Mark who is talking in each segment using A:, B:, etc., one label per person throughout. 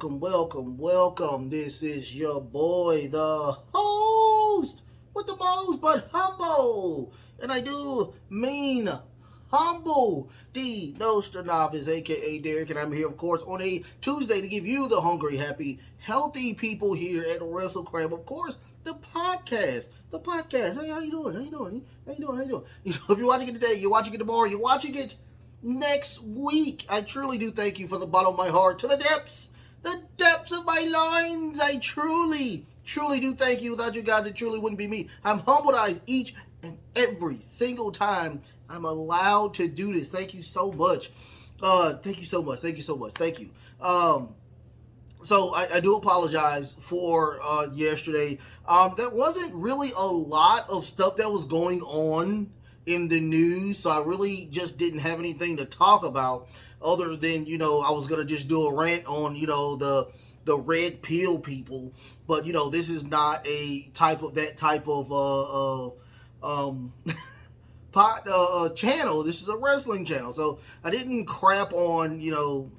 A: welcome. This is your boy, the host with the most, but humble. And I do mean humble. The Nostradamus, aka Derek, and I'm here, of course, on a Tuesday to give you the hungry, happy, healthy people here at Wrestle Crab. Of course, the podcast. Hey, how you doing? You know, if you're watching it today, you're watching it tomorrow, you're watching it next week. I truly do thank you from the bottom of my heart to the depths of my loins. I truly do thank you. Without you guys, it truly wouldn't be me. I'm humbled each and every single time I'm allowed to do this. Thank you so much. Thank you so much. Thank you. So I do apologize for yesterday. There wasn't really a lot of stuff that was going on in the news, so I really just didn't have anything to talk about other than, I was going to just do a rant on, the red pill people. But, this is not a type of channel. This is a wrestling channel. So I didn't crap on,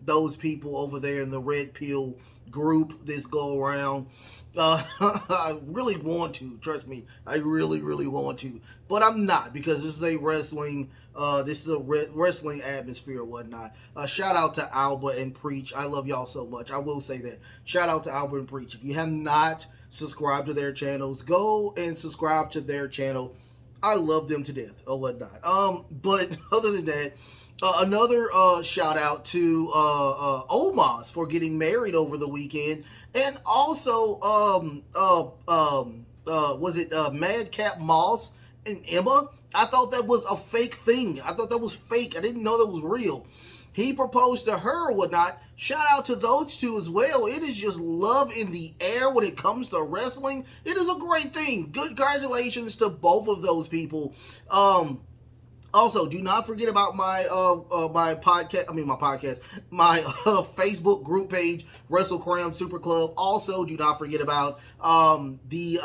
A: those people over there in the red pill group this go around. I really want to, trust me, I really want to, but I'm not, because this is a wrestling wrestling atmosphere or whatnot. Shout out to Alba and Preach. I love y'all so much. I will say that. Shout out to Alba and Preach. If you have not subscribed to their channels, go and subscribe to their channel. I love them to death or whatnot. But other than that, another shout out to Omos for getting married over the weekend, and also was it Madcap Moss and Emma? I thought that was a fake thing. I thought that was fake. I didn't know that was real. He proposed to her or whatnot. Shout out to those two as well. It is just love in the air when it comes to wrestling. It is a great thing. Good congratulations to both of those people. Also, do not forget about my Facebook group page, Wrestle Cram Super Club. Also, do not forget about the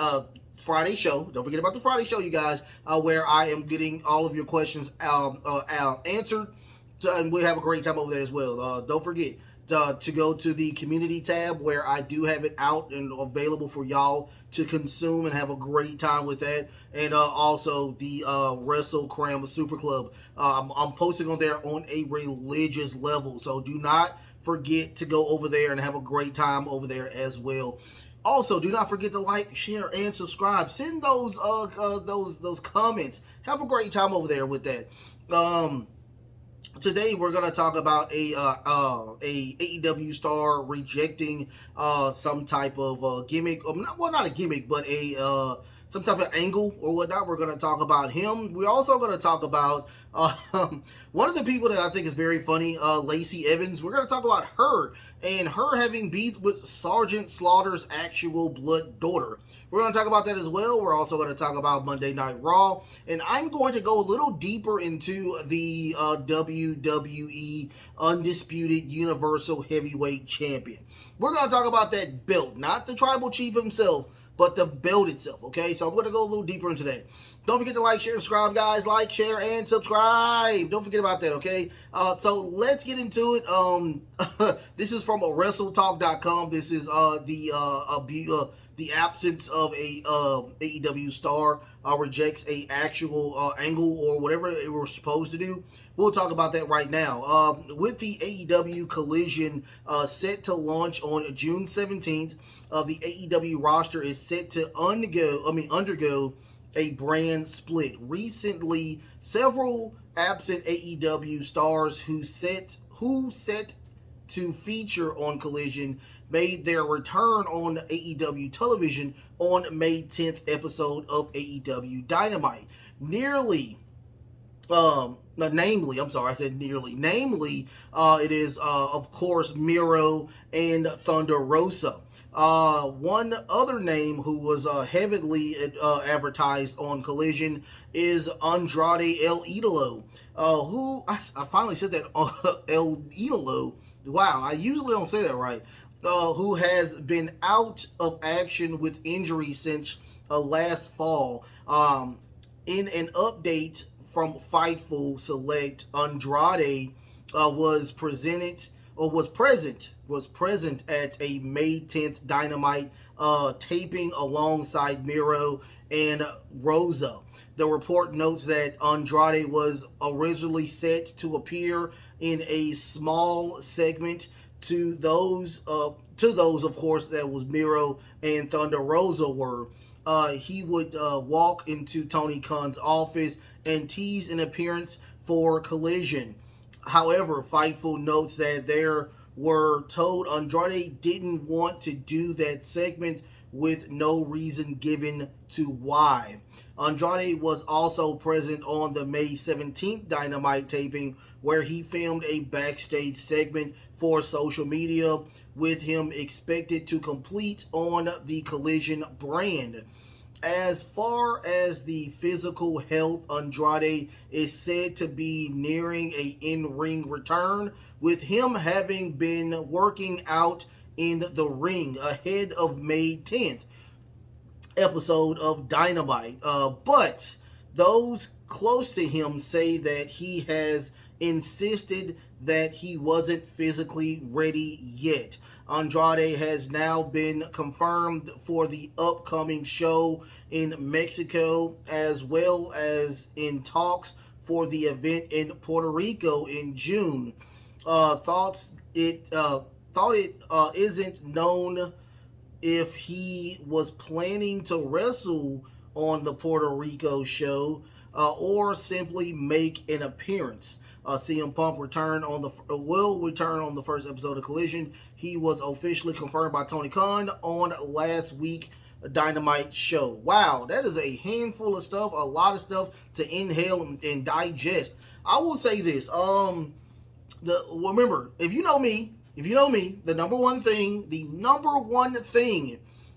A: Friday show. Don't forget about the Friday show, you guys, where I am getting all of your questions answered. And we'll have a great time over there as well. Don't forget to go to the community tab, where I do have it out and available for y'all to consume and have a great time with that. And also the Wrestle Cram Super Club. I'm posting on there on a religious level, so do not forget to go over there and have a great time over there as well. Also, do not forget to like, share, and subscribe. Send those comments. Have a great time over there with that. Today we're gonna talk about a AEW star rejecting some type of gimmick, or not a gimmick, but some type of angle or whatnot. We're gonna talk about him. We're also gonna talk about one of the people that I think is very funny, Lacy Evans. We're gonna talk about her and her having beef with Sergeant Slaughter's actual blood daughter. We're going to talk about that as well. We're also going to talk about Monday Night Raw. And I'm going to go a little deeper into the WWE Undisputed Universal Heavyweight Champion. We're going to talk about that belt, not the Tribal Chief himself, but the belt itself, okay? So I'm going to go a little deeper into that. Don't forget to like, share, and subscribe, guys. Like, share, and subscribe. Don't forget about that, okay? So let's get into it. This is from WrestleTalk.com. This is the absence of a AEW star rejects a actual angle or whatever they were supposed to do. We'll talk about that right now. With the AEW Collision set to launch on June 17th, the AEW roster is set to undergo a brand split. Recently, several absent AEW stars who set to feature on Collision made their return on AEW television on May 10th episode of AEW Dynamite. Namely, it is, of course, Miro and Thunder Rosa. One other name who was heavily advertised on Collision is Andraudi El Idolo, who, I finally said that, El Idolo. Wow, I usually don't say that right. Who has been out of action with injury since last fall. In an update from Fightful Select, Andrade was present was present at a May 10th Dynamite taping alongside Miro and Rosa. The report notes that Andrade was originally set to appear in a small segment to those, of course, that was Miro and Thunder Rosa were. He would walk into Tony Khan's office and tease an appearance for Collision. However, Fightful notes that there were told Andrade didn't want to do that segment with no reason given to why. Andrade was also present on the May 17th Dynamite taping where he filmed a backstage segment for social media with him expected to complete on the Collision brand. As far as the physical health, Andrade is said to be nearing a in-ring return, with him having been working out in the ring ahead of May 10th episode of Dynamite. But those close to him say that he has insisted that he wasn't physically ready yet. Andrade has now been confirmed for the upcoming show in Mexico, as well as in talks for the event in Puerto Rico in June. Thought it isn't known if he was planning to wrestle on the Puerto Rico show or simply make an appearance. CM Punk will return on the first episode of Collision. He was officially confirmed by Tony Khan on last week's Dynamite show. Wow, that is a handful of stuff, a lot of stuff to inhale and digest. I will say this. Remember, if you know me, the number one thing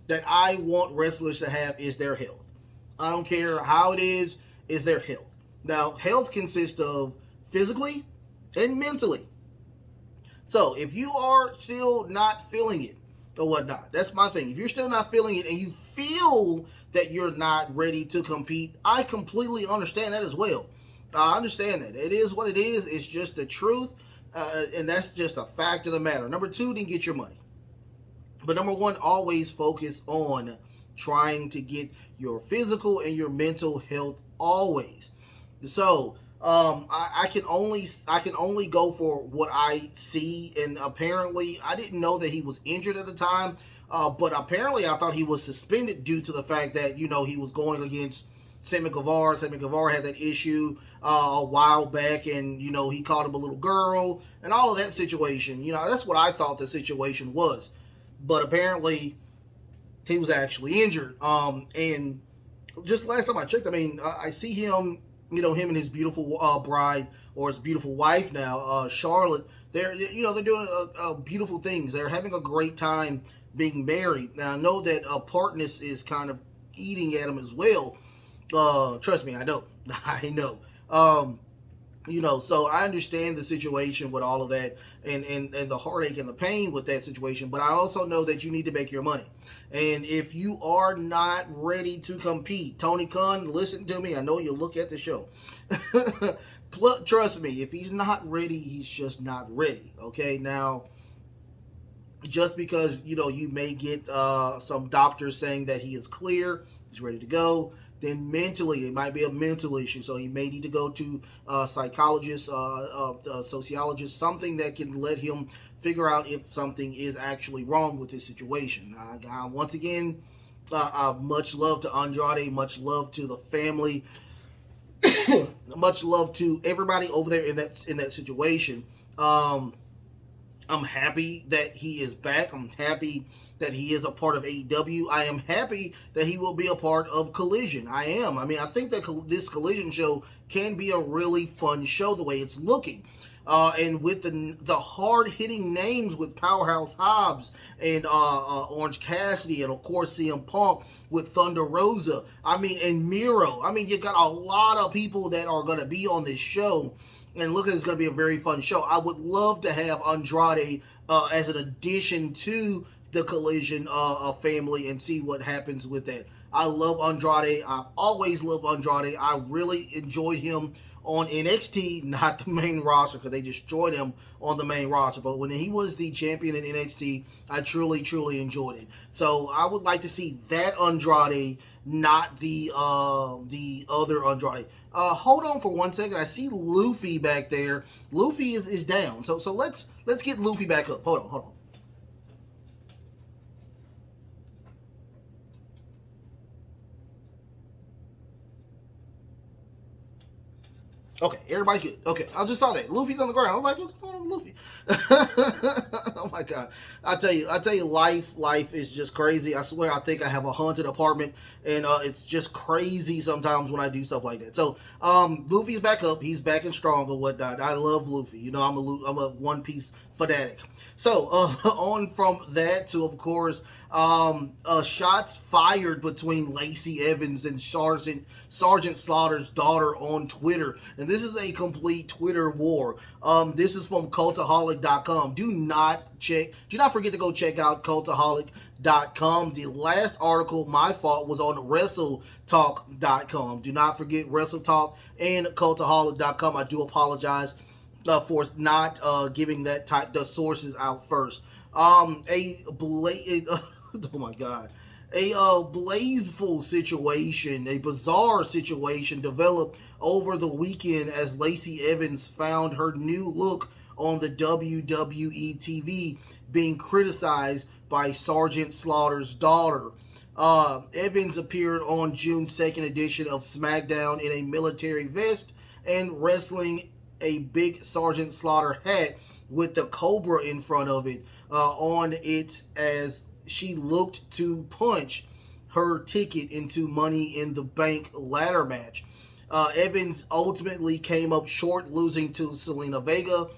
A: that I want wrestlers to have is their health. I don't care how it is their health. Now, health consists of physically and mentally. So if you are still not feeling it or whatnot, that's my thing. If you're still not feeling it and you feel that you're not ready to compete, I completely understand that as well. I understand that. It is what it is. It's just the truth. And that's just a fact of the matter. Number two, then get your money. But number one, always focus on trying to get your physical and your mental health always. So I can only go for what I see, and apparently I didn't know that he was injured at the time, but apparently I thought he was suspended due to the fact that he was going against Sammy Guevara. Sammy Guevara had that issue a while back, and he called him a little girl and all of that situation. That's what I thought the situation was, but apparently he was actually injured. And just last time I checked, I see him. Him and his beautiful bride, or his beautiful wife now, Charlotte. They're doing beautiful things. They're having a great time being married. Now I know that partness is kind of eating at him as well. Trust me, I know. I know. So I understand the situation with all of that and the heartache and the pain with that situation, but I also know that you need to make your money. And if you are not ready to compete, Tony Khan, listen to me. I know you look at the show. Trust me, if he's not ready, he's just not ready. Okay, now, just because, you may get some doctors saying that he is clear, he's ready to go, then mentally, it might be a mental issue. So he may need to go to a psychologist, a sociologist, something that can let him figure out if something is actually wrong with his situation. Once again, much love to Andrade, much love to the family, much love to everybody over there in that situation. I'm happy that he is back. I'm happy that he is a part of AEW. I am happy that he will be a part of Collision. I am. I think that this Collision show can be a really fun show the way it's looking. And with the hard-hitting names with Powerhouse Hobbs and Orange Cassidy, and of course CM Punk with Thunder Rosa, and Miro. You got a lot of people that are going to be on this show, and look, it's going to be a very fun show. I would love to have Andrade as an addition to the Collision family and see what happens with that. I love Andrade. I always love Andrade. I really enjoyed him on NXT, not the main roster, because they destroyed him on the main roster. But when he was the champion in NXT, I truly enjoyed it. So I would like to see that Andrade, not the other Andrade. Hold on for 1 second. I see Luffy back there. Luffy is down. So let's get Luffy back up. Hold on. Okay, everybody good. Okay, I just saw that. Luffy's on the ground. I was like, what's going on with Luffy? Oh my god. I tell you, life is just crazy. I swear I think I have a haunted apartment, and it's just crazy sometimes when I do stuff like that. So Luffy's back up, he's back and strong and whatnot. I love Luffy. You know, I'm a One Piece fanatic. So on from that to, of course, shots fired between Lacey Evans and Sergeant Slaughter's daughter on Twitter. And this is a complete Twitter war. This is from Cultaholic.com. Do not forget to go check out Cultaholic.com. The last article, my fault, was on WrestleTalk.com. Do not forget WrestleTalk and Cultaholic.com. I do apologize for not giving the sources out first. Oh my god. A blazeful situation, a bizarre situation developed over the weekend as Lacey Evans found her new look on the WWE TV being criticized by Sergeant Slaughter's daughter. Evans appeared on June 2nd edition of SmackDown in a military vest and wrestling a big Sergeant Slaughter hat with the Cobra in front of it on it, as she looked to punch her ticket into Money in the Bank ladder match. Evans ultimately came up short, losing to Selena Vega.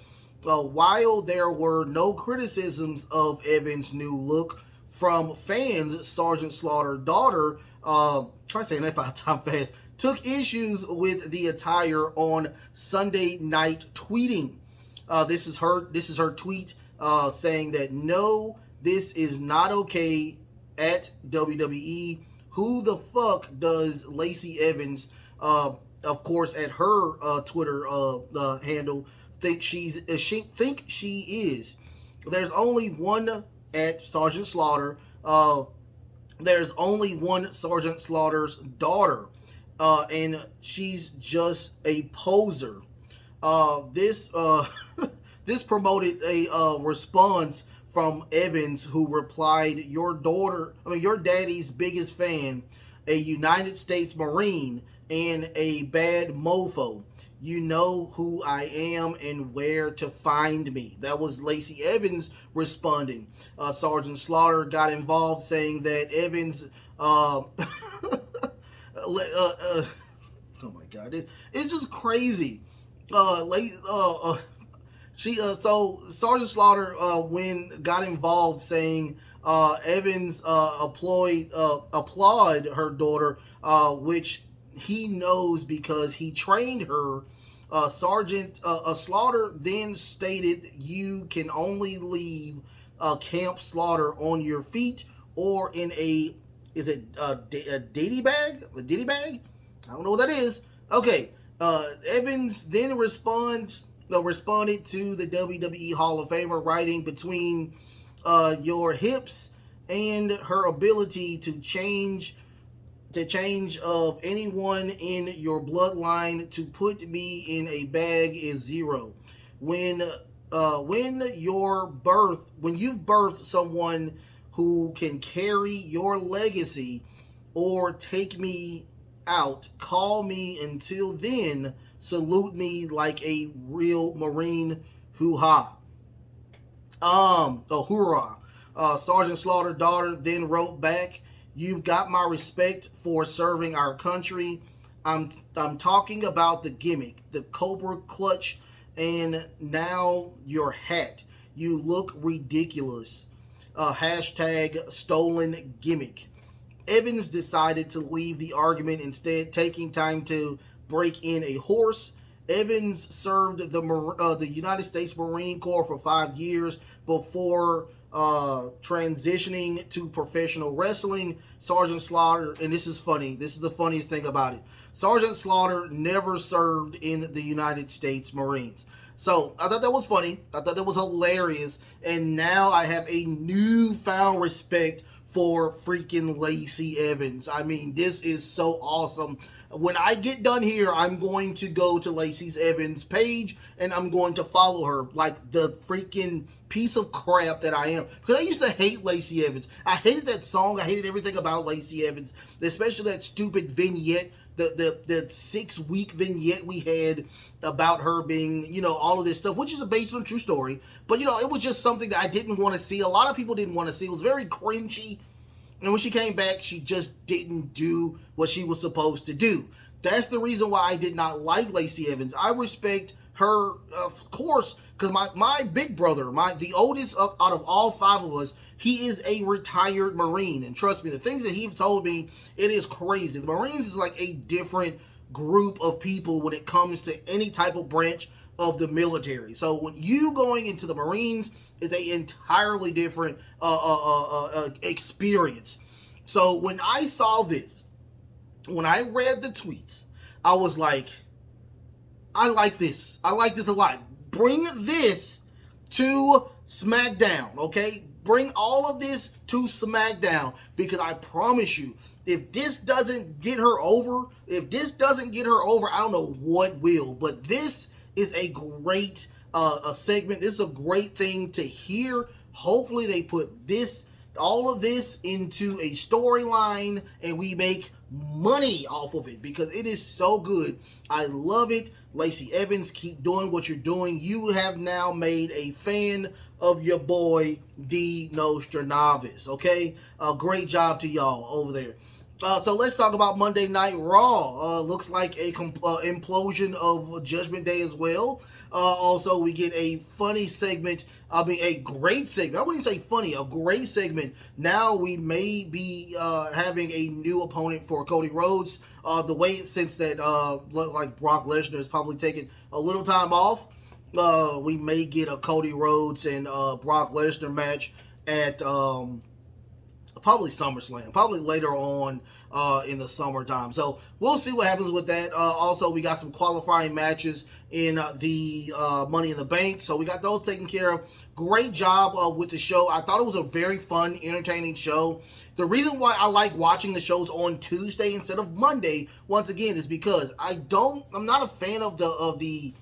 A: While there were no criticisms of Evans' new look from fans, Sergeant Slaughter's daughter, try to say that 5 times fast, took issues with the attire on Sunday night, tweeting. This is her tweet saying that, "No, this is not okay at WWE. Who the fuck does Lacey Evans, of course, at her Twitter handle, think she is? There's only one at Sergeant Slaughter. There's only one Sergeant Slaughter's daughter, and she's just a poser." This this promoted a response from Evans, who replied, your daddy's biggest fan, a United States Marine, and a bad mofo. You know who I am and where to find me." That was Lacey Evans responding. Sergeant Slaughter got involved, saying that Evans oh my god, it's just crazy. So Sergeant Slaughter got involved, saying Evans applaud her daughter, which he knows because he trained her. Sergeant Slaughter then stated, "You can only leave Camp Slaughter on your feet or in a ditty bag? A ditty bag? I don't know what that is." Okay. Evans then responded to the WWE Hall of Famer, writing, "Between your hips and her ability to change of anyone in your bloodline to put me in a bag is zero. When you've birthed someone who can carry your legacy or take me out, call me. Until then, salute me like a real Marine. Hoo-ha." Hoorah. Sergeant Slaughter's daughter then wrote back, "You've got my respect for serving our country. I'm talking about the gimmick, the Cobra clutch, and now your hat. You look ridiculous. Hashtag stolen gimmick." Evans decided to leave the argument, instead taking time to break in a horse. Evans served the United States Marine Corps for 5 years before transitioning to professional wrestling. Sergeant Slaughter, and this is funny. This is the funniest thing about it. Sergeant Slaughter never served in the United States Marines. So I thought that was funny. I thought that was hilarious. And now I have a newfound respect for freaking Lacey Evans. I mean, this is so awesome. When I get done here, I'm going to go to Lacey Evans' page and I'm going to follow her like the freaking piece of crap that I am. Because I used to hate Lacey Evans. I hated that song. I hated everything about Lacey Evans, especially that stupid vignette. The 6-week vignette we had about her being, all of this stuff, which is based on a true story. But, it was just something that I didn't want to see. A lot of people didn't want to see. It was very cringy. And when she came back, she just didn't do what she was supposed to do. That's the reason why I did not like Lacey Evans. I respect her, of course, because my big brother, the oldest out of all 5 of us, he is a retired Marine. And trust me, the things that he's told me, it is crazy. The Marines is like a different group of people when it comes to any type of branch of the military. So when you going into the Marines, it's an entirely different experience. So when I saw this, when I read the tweets, I was like, I like this. I like this a lot. Bring this to SmackDown, okay? Bring all of this to SmackDown, because I promise you, if this doesn't get her over, I don't know what will. But this is a great a segment. This is a great thing to hear. Hopefully they put all of this into a storyline and we make money off of it, because it is so good. I love it. Lacey Evans, keep doing what you're doing. You have now made a fan of your boy, D. Nostradamus, okay? Great job to y'all over there. So let's talk about Monday Night Raw. Looks like a implosion of Judgment Day as well. Also, we get a funny segment. A great segment. I wouldn't say funny, a great segment. Now we may be having a new opponent for Cody Rhodes. The way since that like Brock Lesnar is probably taking a little time off, we may get a Cody Rhodes and Brock Lesnar match at probably SummerSlam, probably later on in the summertime. So we'll see what happens with that. Also, we got some qualifying matches in the Money in the Bank. So we got those taken care of. Great job with the show. I thought it was a very fun, entertaining show. The reason why I like watching the shows on Tuesday instead of Monday, once again, is because I'm not a fan of the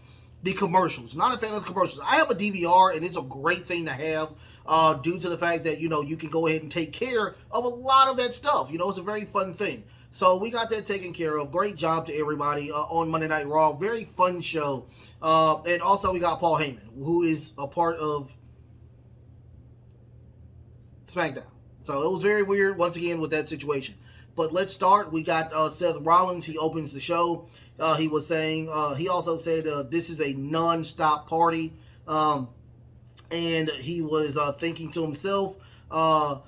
A: commercials. Not a fan of the commercials. I have a DVR, and it's a great thing to have due to the fact that, you can go ahead and take care of a lot of that stuff. It's a very fun thing. So we got that taken care of. Great job to everybody on Monday Night Raw. Very fun show. And also we got Paul Heyman, who is a part of SmackDown. So it was very weird, once again, with that situation. But let's start. We got Seth Rollins. He opens the show. He was saying, he also said this is a non-stop party. And he was thinking to himself, my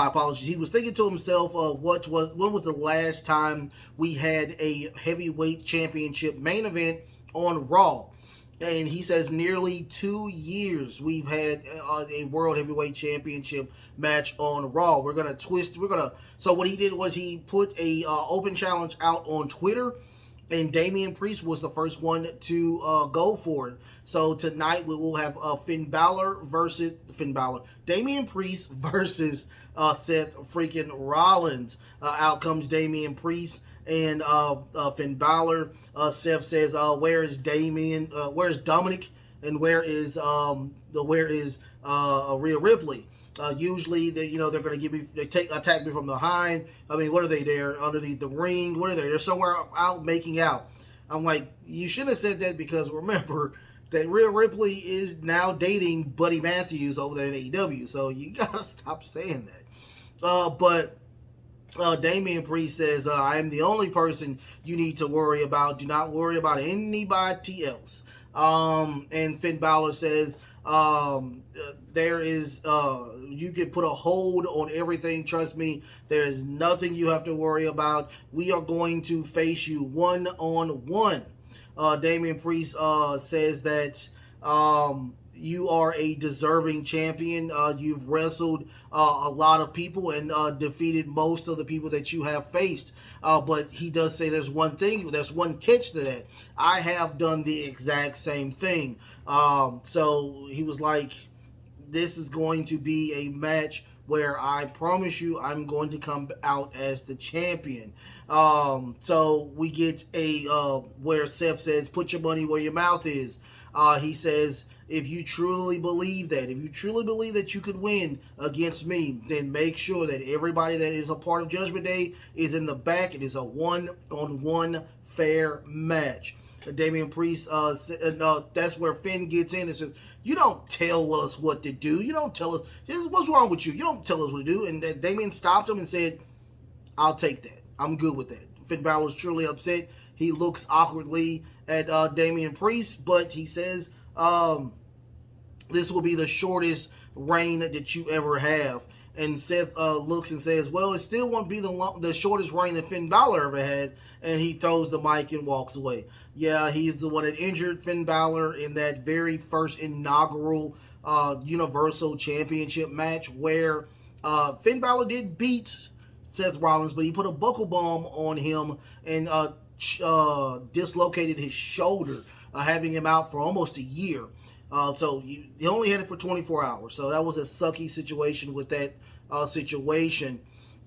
A: apologies. He was thinking to himself, when was the last time we had a heavyweight championship main event on Raw? And he says nearly 2 years we've had a World Heavyweight Championship match on Raw. So what he did was he put a open challenge out on Twitter, and Damian Priest was the first one to go for it. So tonight we will have Damian Priest versus Seth freaking Rollins. Out comes Damian Priest and Finn Balor. Seth says, "Where is Damian? Where is Dominic? And where is Rhea Ripley?" Usually, they're going to attack me from behind. I mean, what are they there underneath the ring? What are they? They're somewhere out making out. I'm like, you shouldn't have said that, because remember that Rhea Ripley is now dating Buddy Matthews over there in AEW. So you gotta stop saying that. But Damian Priest says, I am the only person you need to worry about. Do not worry about anybody else. And Finn Balor says, there is, you can put a hold on everything. Trust me, there is nothing you have to worry about. We are going to face you one-on-one. Damian Priest says that you are a deserving champion. You've wrestled a lot of people and defeated most of the people that you have faced. But he does say there's one thing, there's one catch to that. I have done the exact same thing. So he was like, this is going to be a match where I promise you I'm going to come out as the champion. So we get a where Seth says, put your money where your mouth is. He says, if you truly believe that, if you truly believe that you could win against me, then make sure that everybody that is a part of Judgment Day is in the back. It is a one-on-one fair match. Damian Priest, that's where Finn gets in and says, you don't tell us what to do. You don't tell us, what's wrong with you? You don't tell us what to do. And Damian stopped him and said, I'll take that. I'm good with that. Finn Balor's truly upset. He looks awkwardly at Damian Priest, but he says, this will be the shortest reign that you ever have. And Seth looks and says, well, it still won't be the shortest reign that Finn Balor ever had. And he throws the mic and walks away. Yeah, he's the one that injured Finn Balor in that very first inaugural Universal Championship match where Finn Balor did beat Seth Rollins, but he put a buckle bomb on him and dislocated his shoulder, having him out for almost a year. So he only had it for 24 hours. So that was a sucky situation with that situation.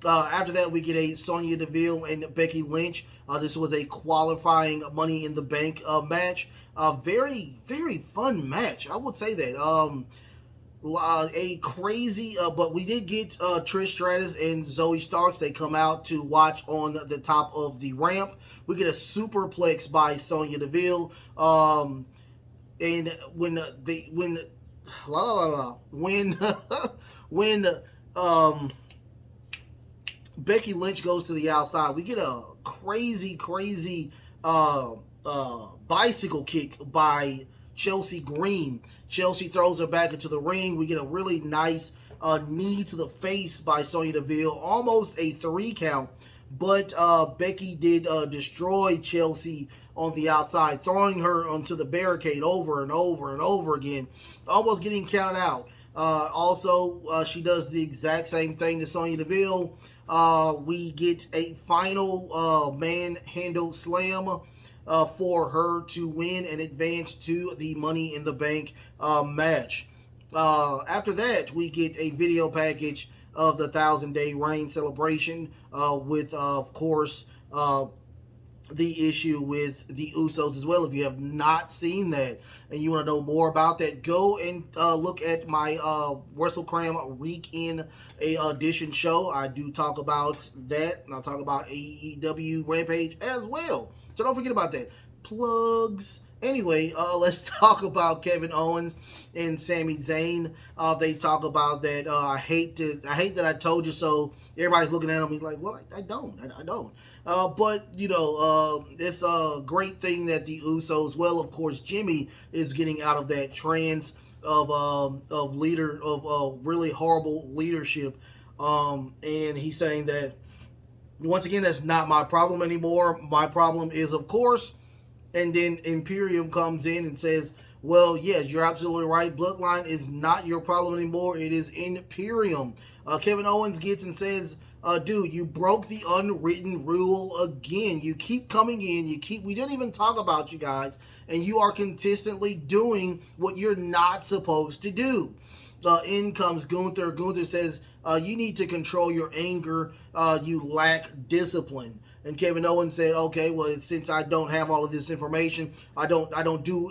A: After that, we get a Sonya Deville and Becky Lynch. This was a qualifying Money in the Bank match. Very, very fun match. I would say that. A crazy, but we did get Trish Stratus and Zoe Starks. They come out to watch on the top of the ramp. We get a superplex by Sonya Deville. And when Becky Lynch goes to the outside, we get a crazy bicycle kick by Chelsea Green. Chelsea throws her back into the ring. We get a really nice knee to the face by Sonya Deville, almost a 3 count. But Becky did destroy Chelsea on the outside, throwing her onto the barricade over and over again, almost getting counted out. Also, she does the exact same thing to Sonya Deville. We get a final manhandle slam for her to win and advance to the Money in the Bank match. After that, we get a video package of the 1,000-day reign celebration with, of course, the issue with the Usos as well. If you have not seen that and you want to know more about that, go and look at my WrestleCram Weekend Edition show. I do talk about that, and I'll talk about AEW Rampage as well. So don't forget about that. Plugs. Anyway, let's talk about Kevin Owens and Sami Zayn. They talk about that. I hate that I told you so. Everybody's looking at him. He's like, well, I don't. But you know, it's a great thing that the Usos. Well, of course, Jimmy is getting out of that trance of really horrible leadership. And he's saying that once again, that's not my problem anymore. My problem is, of course. And then Imperium comes in and says, well, yes, you're absolutely right. Bloodline is not your problem anymore. It is Imperium. Kevin Owens gets and says, dude, you broke the unwritten rule again. You keep coming in. We didn't even talk about you guys. And you are consistently doing what you're not supposed to do. In comes Gunther. Gunther says, you need to control your anger. You lack discipline. And Kevin Owens said, okay, well, since I don't have all of this information, I don't do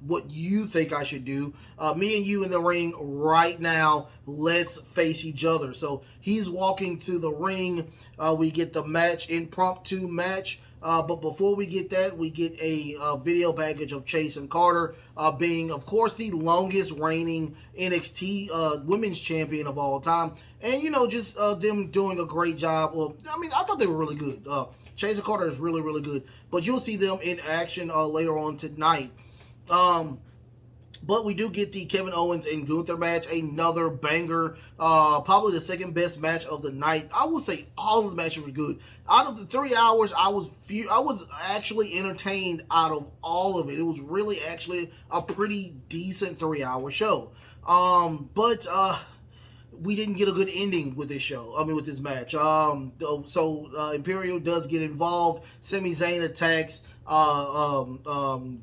A: what you think I should do. Me and you in the ring right now, let's face each other. So he's walking to the ring. We get the impromptu match. But before we get that, we get a video package of Chase and Carter being, of course, the longest reigning NXT women's champion of all time. And, you know, just them doing a great job. Well, I mean, I thought they were really good. Chase and Carter is really, really good. But you'll see them in action later on tonight. But we do get the Kevin Owens and Gunther match, another banger. Probably the second best match of the night. I would say all of the matches were good. Out of the 3 hours, I was actually entertained out of all of it. It was really actually a pretty decent 3 hour show. But we didn't get a good ending with this show. I mean, with this match. Imperial does get involved. Sami Zayn attacks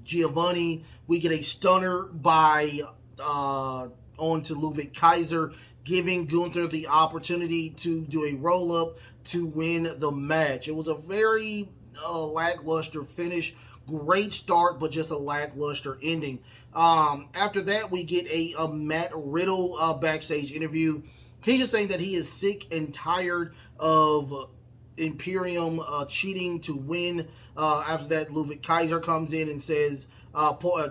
A: Giovanni. We get a stunner by onto Ludwig Kaiser, giving Gunther the opportunity to do a roll up to win the match. It was a very lackluster finish. Great start, but just a lackluster ending. After that, we get a Matt Riddle backstage interview. He's just saying that he is sick and tired of Imperium cheating to win. After that, Ludwig Kaiser comes in and says,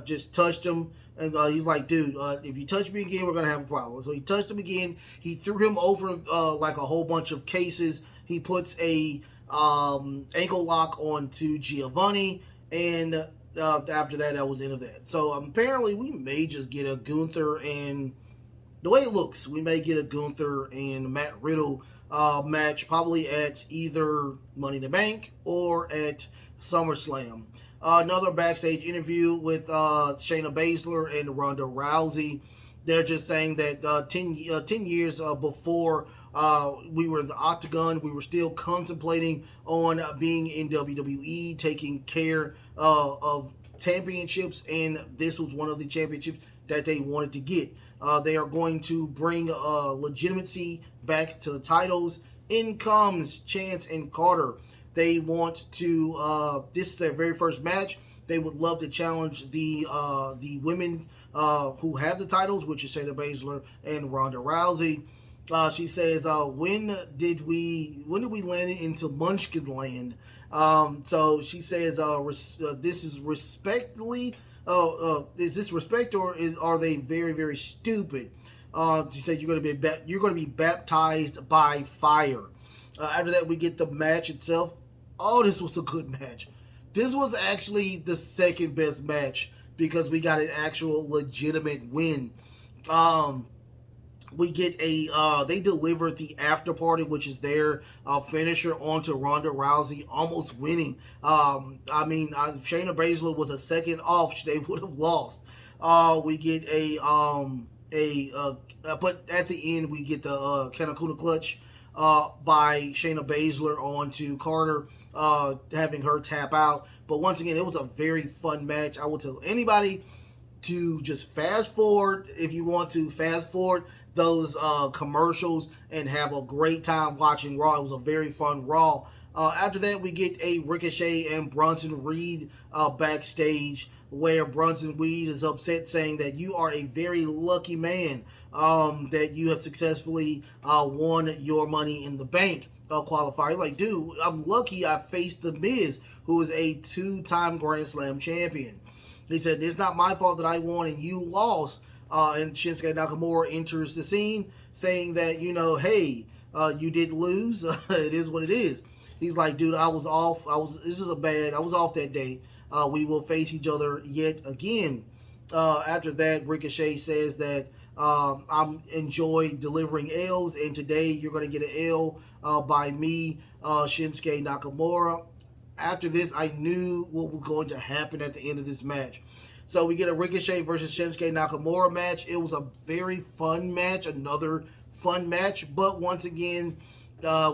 A: just touched him. And he's like, dude, if you touch me again, we're going to have a problem. So he touched him again. He threw him over like a whole bunch of cases. He puts a ankle lock onto Giovanni. And after that, that was the end of that. So apparently we may just get a Gunther and, the way it looks, we may get a Gunther and Matt Riddle match probably at either Money in the Bank or at SummerSlam. Another backstage interview with Shayna Baszler and Ronda Rousey. They're just saying that 10 years before we were in the Octagon, we were still contemplating on being in WWE, taking care of championships, and this was one of the championships that they wanted to get. They are going to bring legitimacy back to the titles. In comes Chance and Carter. They want to, this is their very first match. They would love to challenge the women who have the titles, which is Shayna Baszler and Ronda Rousey. She says, when did we land into Munchkin Land? So she says, this is respectfully, is this respect or are they very, very stupid? She said you're going to be baptized by fire. After that, we get the match itself. Oh, this was a good match. This was actually the second best match because we got an actual legitimate win. We get they delivered the after party, which is their finisher, onto Ronda Rousey, almost winning. Shayna Baszler was a second off, they would have lost. We get but at the end we get the Kanakuna clutch by Shayna Baszler onto Carter, having her tap out. But once again, it was a very fun match. I will tell anybody to just fast forward if you want to fast forward those commercials and have a great time watching Raw. It was a very fun Raw. After that, we get a Ricochet and Bronson Reed backstage, where Bronson Reed is upset, saying that you are a very lucky man, that you have successfully won your Money in the Bank qualifier. Like, dude, I'm lucky I faced The Miz, who is a 2-time Grand Slam champion. He said, it's not my fault that I won and you lost. And Shinsuke Nakamura enters the scene saying that, hey, you did lose. It is what it is. He's like, dude, I was off. I was off that day. We will face each other yet again. After that, Ricochet says that I enjoy delivering L's, and today you're going to get an L by me, Shinsuke Nakamura. After this, I knew what was going to happen at the end of this match. So we get a Ricochet versus Shinsuke Nakamura match. It was a very fun match, another fun match. But once again,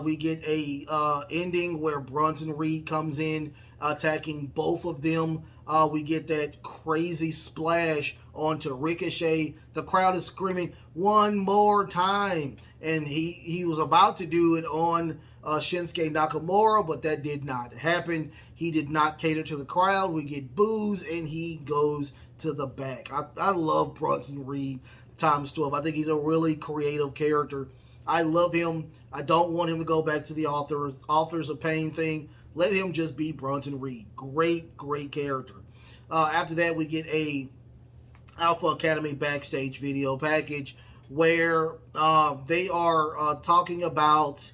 A: we get a ending where Bronson Reed comes in, attacking both of them. We get that crazy splash onto Ricochet. The crowd is screaming, one more time. And he was about to do it on Shinsuke Nakamura, but that did not happen. He did not cater to the crowd. We get boos, and he goes to the back. I love Bronson Reed times 12. I think he's a really creative character. I love him. I don't want him to go back to the authors of pain thing. Let him just be Bronson Reed. Great, great character. After that, we get a Alpha Academy backstage video package where they are talking about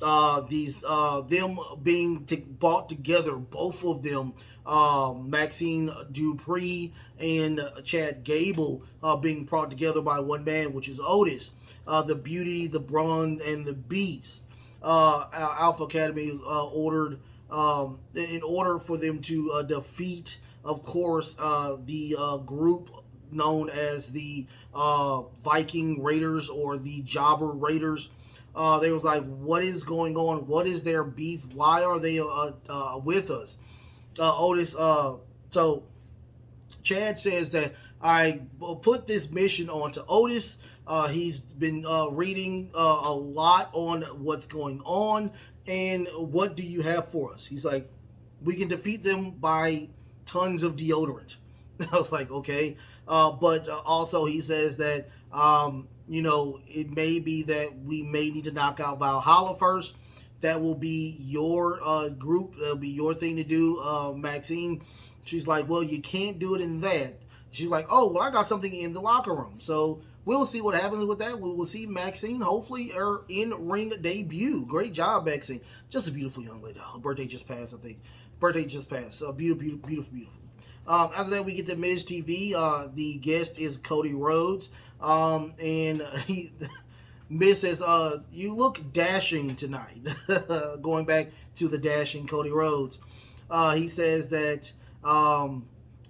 A: them being brought together, both of them, Maxine Dupree and Chad Gable being brought together by one man, which is Otis. The Beauty, the Brawn, and the Beast. Alpha Academy ordered in order for them to defeat, of course, the group known as the Viking Raiders or the Jobber Raiders. They was like, what is going on? What is their beef? Why are they with us? Otis, so Chad says that I put this mission onto Otis. He's been reading a lot on what's going on, and what do you have for us? He's like, we can defeat them by tons of deodorant. I was like, okay. But also he says that, it may be that we may need to knock out Valhalla first. That will be your group. That'll be your thing to do, Maxine. She's like, well, you can't do it in that. She's like, oh, well, I got something in the locker room. So we'll see what happens with that. We will see Maxine, hopefully, her in-ring debut. Great job, Maxine. Just a beautiful young lady. Her birthday just passed, I think. Birthday just passed. Beautiful, beautiful, beautiful. After that, we get the Miz TV. The guest is Cody Rhodes. And Miz says, you look dashing tonight. Going back to the dashing Cody Rhodes. He says that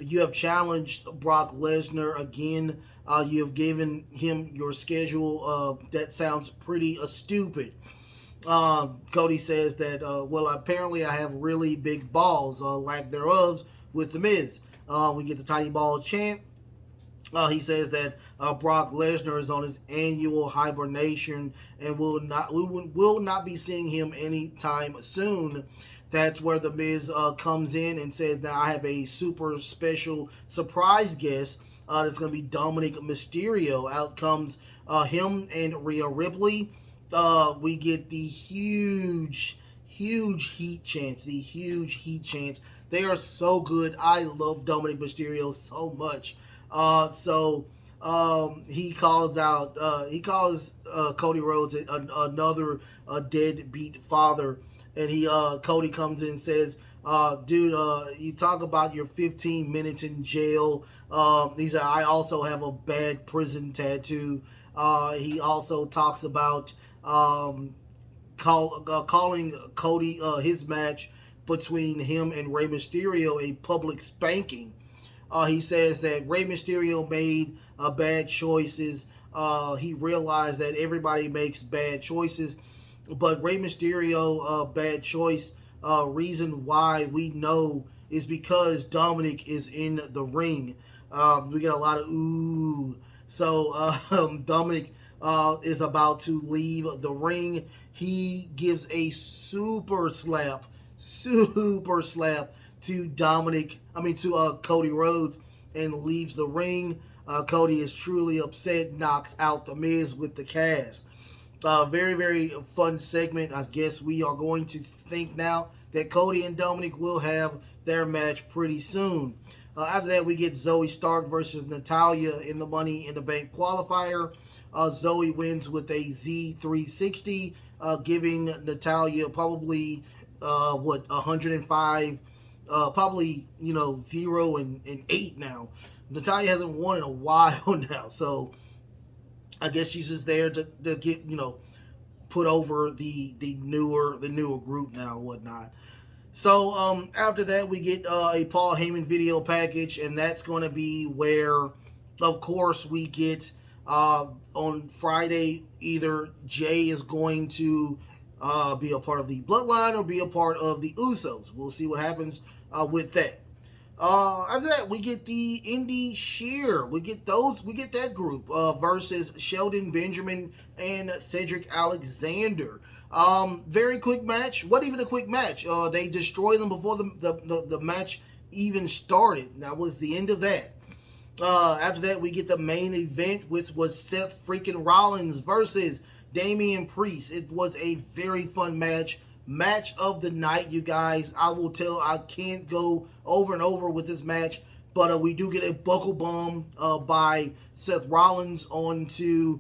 A: you have challenged Brock Lesnar again. You have given him your schedule. That sounds pretty stupid. Cody says that, well, apparently I have really big balls, lack thereof, with the Miz. We get the tiny ball chant. He says that Brock Lesnar is on his annual hibernation and will not be seeing him anytime soon. That's where the Miz comes in and says that I have a super special surprise guest. That's going to be Dominic Mysterio. Out comes him and Rhea Ripley. We get the huge heat chants. The huge heat chants. They are so good. I love Dominic Mysterio so much. He calls Cody Rhodes another deadbeat father. And Cody comes in and says, dude, you talk about your 15 minutes in jail. He said, I also have a bad prison tattoo. He also talks about calling Cody his match between him and Rey Mysterio a public spanking. He says that Rey Mysterio made bad choices. He realized that everybody makes bad choices. But Rey Mysterio, bad choice, reason why we know is because Dominic is in the ring. We get a lot of ooh. So Dominic is about to leave the ring. He gives a super slap to Cody Rhodes and leaves the ring. Cody is truly upset, knocks out the Miz with the cast. Very, very fun segment. I guess we are going to think now that Cody and Dominic will have their match pretty soon. After that, we get Zoe Stark versus Natalya in the Money in the Bank qualifier. Zoe wins with a Z360, giving Natalya probably 105, probably 0 and 8 now. Natalya hasn't won in a while now, so I guess she's just there to get put over the newer group now and whatnot. So after that, we get a Paul Heyman video package, and that's going to be where, of course, we get on Friday, either Jay is going to be a part of the Bloodline or be a part of the Usos. We'll see what happens with that. After that, we get the Indy Sheer. We get that group versus Sheldon Benjamin and Cedric Alexander. Very quick match. Wasn't even a quick match. They destroyed them before the match even started. That was the end of that. After that, we get the main event, which was Seth freaking Rollins versus Damian Priest. It was a very fun match. Match of the night, you guys. I can't go over and over with this match, but we do get a buckle bomb by Seth Rollins onto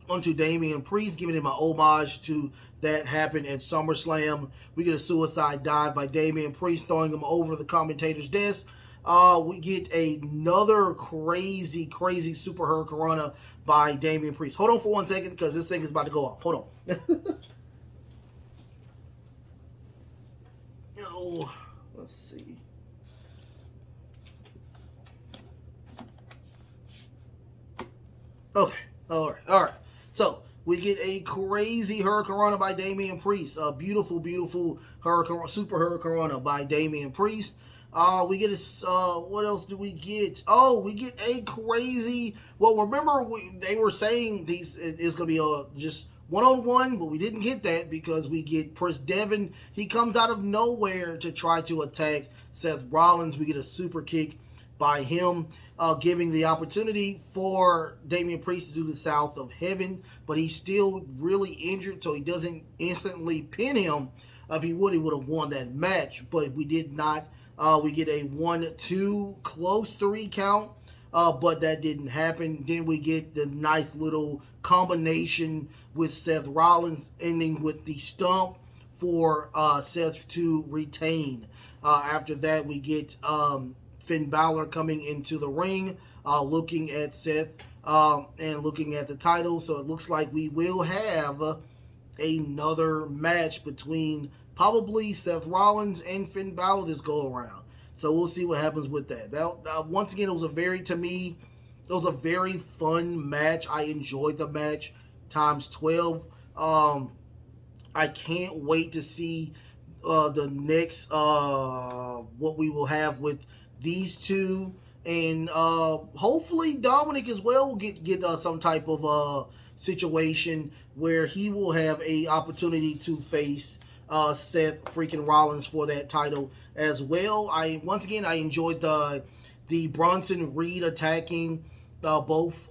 A: Damian Priest, giving him an homage to that happened at SummerSlam. We get a suicide dive by Damian Priest, throwing him over the commentator's desk. We get another crazy, crazy Super Hurricanrana by Damian Priest. Hold on for 1 second because this thing is about to go off. Hold on. Oh, let's see. Okay. All right. So we get a crazy Hurricanrana by Damian Priest. A beautiful, beautiful Super Hurricanrana by Damian Priest. We get what else do we get? Oh, we get a crazy. Well, remember they were saying these is going to be just one-on-one, but we didn't get that because we get Chris Devon. He comes out of nowhere to try to attack Seth Rollins. We get a super kick by him, giving the opportunity for Damian Priest to do the South of Heaven, but he's still really injured, so he doesn't instantly pin him. If he would have won that match, but we did not. We get a 1-2 close 3 count, but that didn't happen. Then we get the nice little combination with Seth Rollins, ending with the stump for Seth to retain. After that, we get Finn Balor coming into the ring, looking at Seth and looking at the title. So it looks like we will have another match between probably Seth Rollins and Finn Balor this go around. So we'll see what happens with that. Once again, it was a very fun match. I enjoyed the match times 12. I can't wait to see the next what we will have with these two, and hopefully Dominic as well will get some type of situation where he will have a opportunity to face Seth freaking Rollins for that title as well. Once again I enjoyed the Bronson Reed attacking both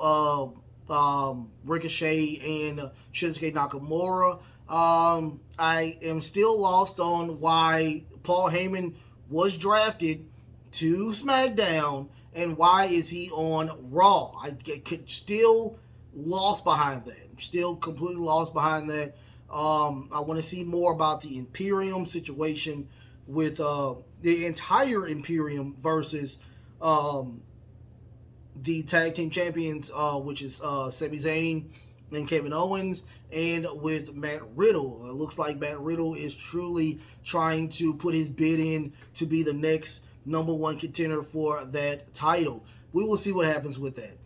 A: Ricochet and Shinsuke Nakamura. I am still lost on why Paul Heyman was drafted to SmackDown and why is he on Raw. I could still lost behind that. I'm still completely lost behind that. I want to see more about the Imperium situation with the entire Imperium versus the tag team champions, which is Sami Zayn and Kevin Owens, and with Matt Riddle. It looks like Matt Riddle is truly trying to put his bid in to be the next number one contender for that title. We will see what happens with that.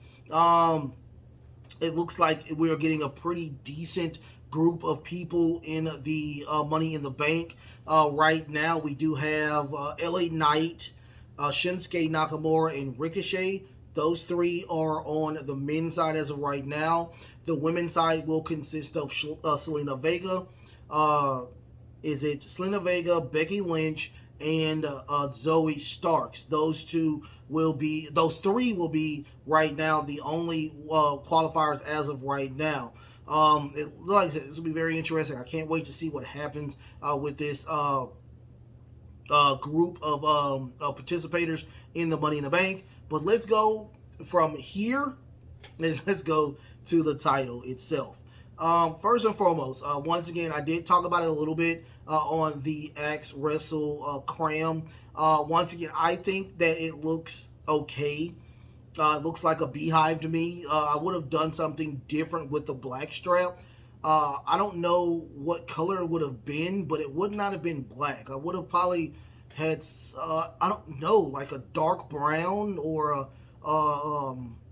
A: It looks like we are getting a pretty decent group of people in the Money in the Bank. Right now, we do have LA Knight, Shinsuke Nakamura, and Ricochet. Those three are on the men's side as of right now. The women's side will consist of Selena Vega. Is it Selena Vega, Becky Lynch, and Zoe Starks? Those three will be right now the only qualifiers as of right now. Like I said, this will be very interesting. I can't wait to see what happens with this group of participators in the Money in the Bank. But let's go from here and let's go to the title itself. First and foremost, once again, I did talk about it a little bit on the Axe Wrestle Cram. Once again, I think that it looks okay. It looks like a beehive to me. I would have done something different with the black strap. I don't know what color it would have been, but it would not have been black. I would have probably had, I don't know, like a dark brown or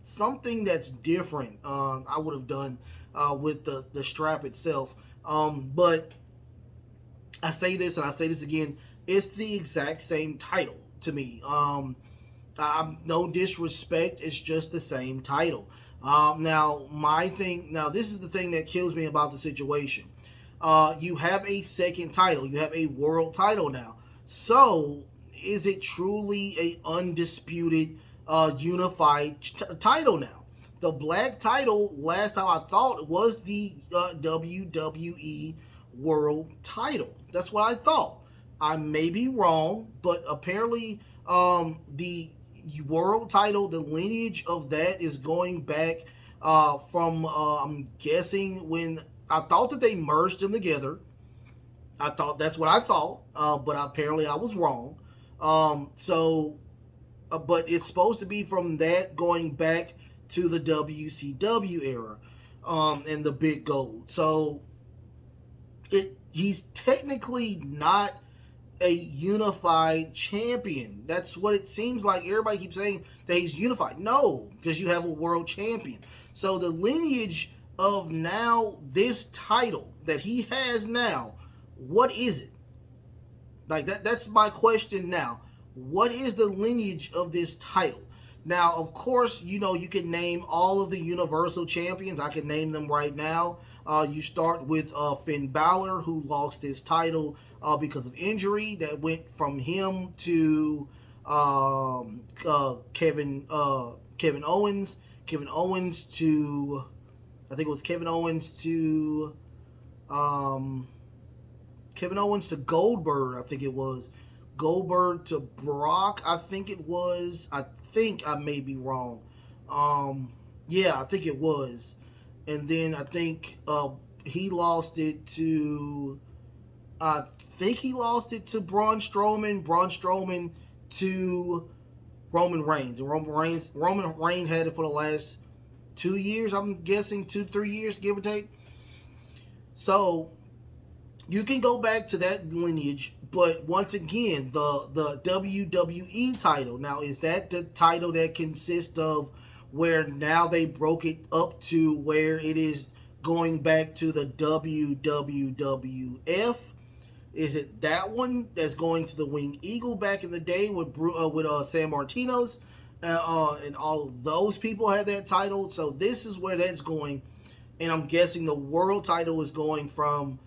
A: something that's different. I would have done with the strap itself. But I say this and I say this again, it's the exact same title to me. No disrespect, it's just the same title. Now this is the thing that kills me about the situation. You have a second title, you have a world title now. So, is it truly a undisputed, unified title now? The black title, last time I thought, was the WWE World title. That's what I thought. I may be wrong, but apparently the world title, the lineage of that is going back from, I'm guessing, when I thought that they merged them together. That's what I thought, but apparently I was wrong. So but it's supposed to be from that going back to the WCW era, and the big gold. So he's technically not a unified champion. That's what it seems like. Everybody keeps saying that he's unified. No, because you have a world champion. So the lineage of now this title that he has now, what is it? Like that's my question now. What is the lineage of this title? Now, of course, you can name all of the Universal Champions. I can name them right now. You start with Finn Balor, who lost his title because of injury. That went from him to Kevin Owens. Kevin Owens to, I think it was Kevin Owens to Goldberg. I think it was Goldberg to Brock. I think it was. I think I may be wrong. Yeah, I think it was. And then I think he lost it to. I think he lost it to Braun Strowman. Braun Strowman to Roman Reigns. And Roman Reigns had it for the last 2 years. I'm guessing 2-3 years, give or take. So you can go back to that lineage, but once again, the WWE title. Now, is that the title that consists of where now they broke it up to where it is going back to the WWF? Is it that one that's going to the Winged Eagle back in the day with San Martino's, and all of those people had that title? So this is where that's going, and I'm guessing the world title is going from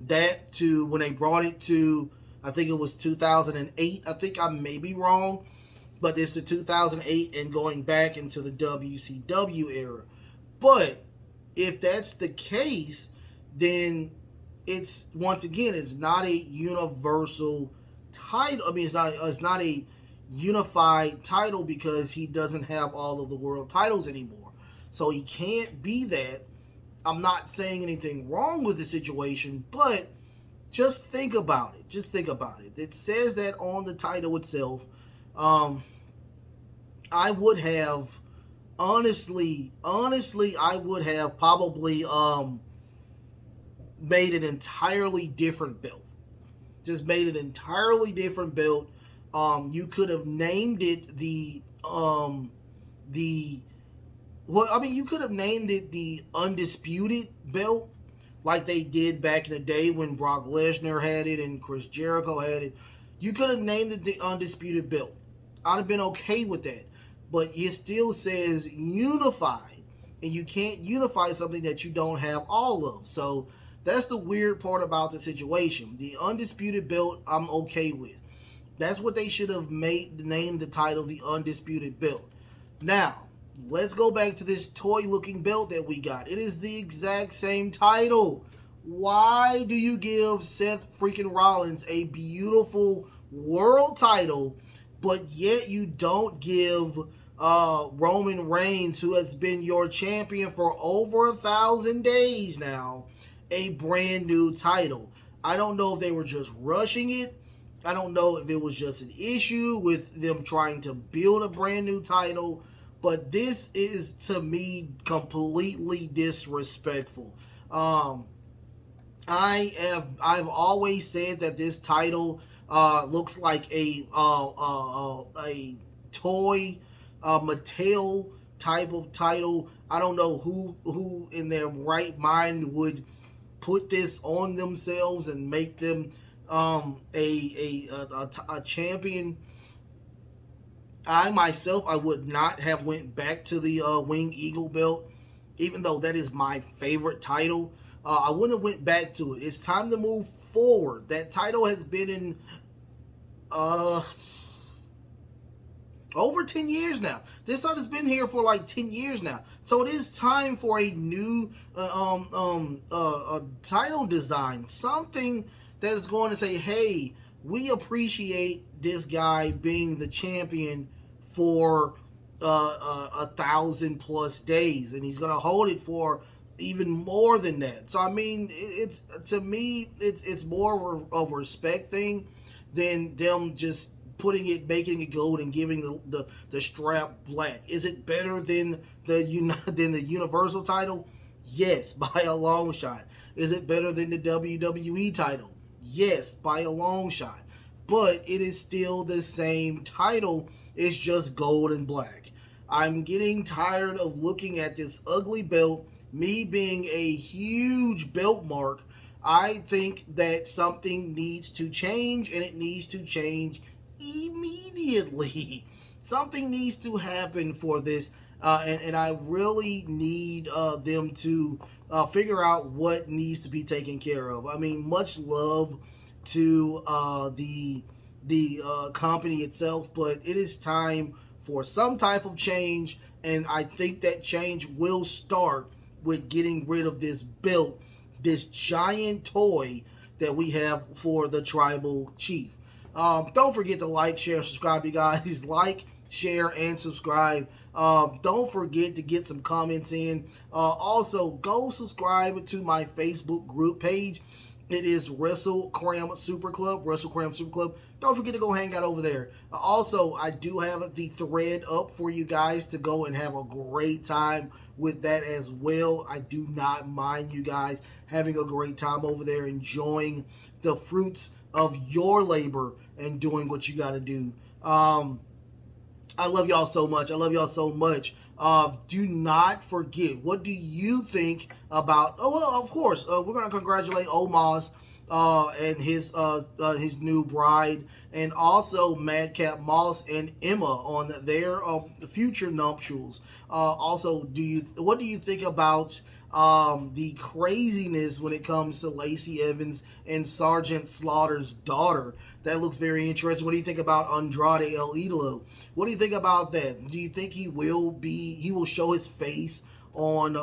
A: that to when they brought it to, I think it was 2008. I think I may be wrong, but it's the 2008 and going back into the WCW era. But if that's the case, then it's, once again, it's not a universal title. I mean, it's not a unified title because he doesn't have all of the world titles anymore. So he can't be that. I'm not saying anything wrong with the situation, but just think about it. Just think about it. It says that on the title itself. I would have, honestly, I would have probably made an entirely different belt. Just made an entirely different belt. You could have named it you could have named it the Undisputed Belt, like they did back in the day when Brock Lesnar had it and Chris Jericho had it. You could have named it the Undisputed Belt. I'd have been okay with that. But it still says unified, and you can't unify something that you don't have all of. So that's the weird part about the situation. The Undisputed Belt, I'm okay with. That's what they should have named the title, the Undisputed Belt. Now, let's go back to this toy-looking belt that we got. It is the exact same title. Why do you give Seth freaking Rollins a beautiful world title, but yet you don't give Roman Reigns, who has been your champion for over 1,000 days now, a brand new title? I don't know if they were just rushing it. I don't know if it was just an issue with them trying to build a brand new title. But this is, to me, completely disrespectful. I've always said that this title looks like a toy, Mattel type of title. I don't know who in their right mind would put this on themselves and make them a champion. I myself, I would not have went back to the Winged Eagle belt, even though that is my favorite title. I wouldn't have went back to it. It's time to move forward. That title has been in over 10 years now. This title's been here for like 10 years now. So it is time for a new title design. Something that is going to say, hey, we appreciate this guy being the champion for 1,000+ days, and he's gonna hold it for even more than that. So I mean, it's to me, it's more of a respect thing than them just making it gold and giving the strap black. Is it better than the Universal title? Yes, by a long shot. Is it better than the WWE title? Yes, by a long shot. But it is still the same title. It's just gold and black. I'm getting tired of looking at this ugly belt. Me being a huge belt mark, I think that something needs to change, and it needs to change immediately. Something needs to happen for this, and I really need them to figure out what needs to be taken care of. I mean, much love to the company itself, but it is time for some type of change, and I think that change will start with getting rid of this belt, this giant toy that we have for the tribal chief. Don't forget to like, share, subscribe, you guys. Like, share, and subscribe. Don't forget to get some comments in. Also, go subscribe to my Facebook group page. It is Wrestle Cram Super Club. Wrestle Cram Super Club. Don't forget to go hang out over there. Also, I do have the thread up for you guys to go and have a great time with that as well. I do not mind you guys having a great time over there, enjoying the fruits of your labor and doing what you got to do. I love y'all so much. I love y'all so much. Do not forget, what do you think about, oh, well, of course, we're going to congratulate Omos and his new bride, and also Madcap Moss and Emma on their future nuptials. Also, what do you think about the craziness when it comes to Lacey Evans and Sergeant Slaughter's daughter? That looks very interesting. What do you think about Andrade El Idolo? What do you think about that? Do you think he will show his face on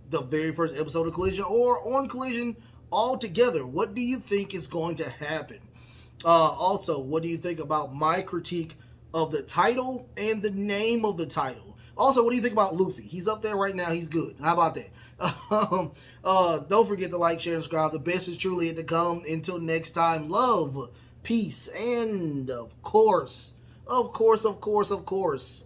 A: the very first episode of Collision, or on Collision altogether? What do you think is going to happen? Also, what do you think about my critique of the title and the name of the title? Also, what do you think about Luffy? He's up there right now. He's good. How about that? Don't forget to like, share, and subscribe. The best is truly yet to come. Until next time, love, peace, and of course, wrestling.